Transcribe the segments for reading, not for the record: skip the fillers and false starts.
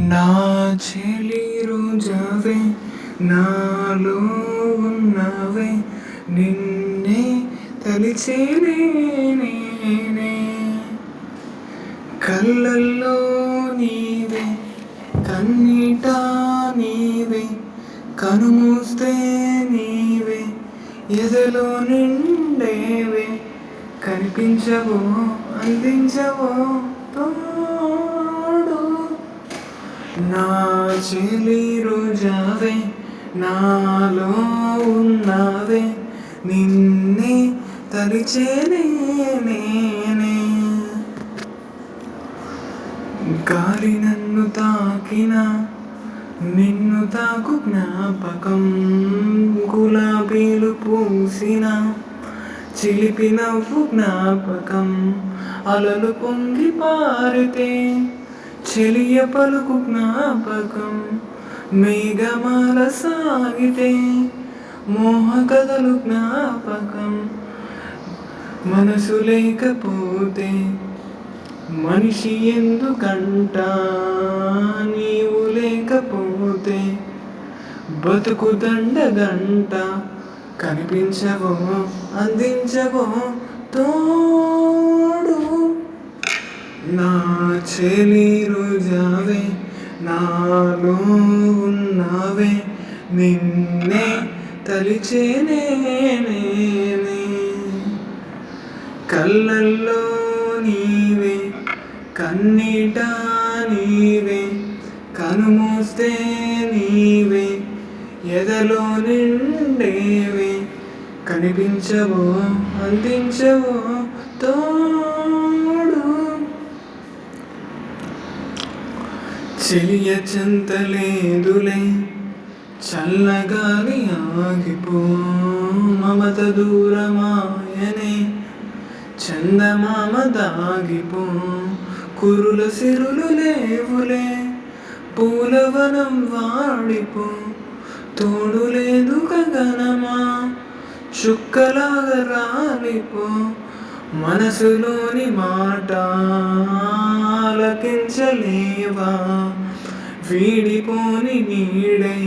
నా చెలి రోజావే నాలో ఉన్నవే నిన్నే తలిచేనే నేనే కళ్ళల్లో నీవే కన్నీట నీవే కనుమూస్తే నీవే ఎదలో నిండేవే కనిపించవో అందించవో తోడు నా చెలి రోజావే నాలో ఉన్నావే నిన్నే తలిచేనే నేనే గాలి నన్ను తాకిన నిన్ను తాకు జ్ఞాపకం గులాబీలు పూసిన చిలిపి నవ్వు జ్ఞాపకం అలలు పొంగి పారితే చెలియ పలుకు జ్ఞాపకం మేఘమాల సాగితే మోహ కథలు జ్ఞాపకం మనసు లేకపోతే మనిషి ఎందుకంట నీవు లేకపోతే బతుకు దండగంట కనిపించవో అందించవో తోడు నా చెలి రోజావే నాలో ఉన్నావే నిన్నే తలిచేనే నేనే కళ్ళల్లో నీవే కన్నీట నీవే కనుమూస్తే నీవే ఎదలో నిండేవే కనిపించవో అందించవో తోడు చెలియ చెంతలేదులే చల్లగాలి ఆగిపో మమత దూరమాయనే చందమామ దాగిపో కురుల సిరులు లేవులే పూలవనం వాడిపో తోడు లేదు గగనమా చుక్కలాగా రాలిపో మనసులోని మాట ఆలకించలేవా వీడిపోని నీడై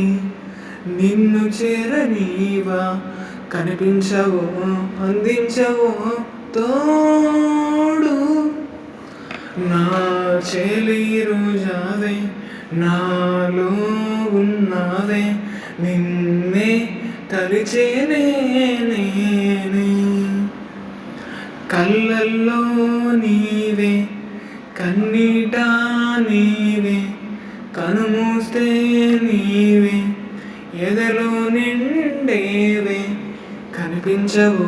నిన్ను చేరనీవా కనిపించవో అందించవో తోడు నా చెలి రోజావే నాలో ఉన్నావే నిన్నే తలిచేనే నేనే కళ్ళల్లో నీవే కన్నీట నీవే కనుమూస్తే నీవే ఎదలో నిండేవే కనిపించవో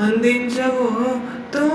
అందించవో తో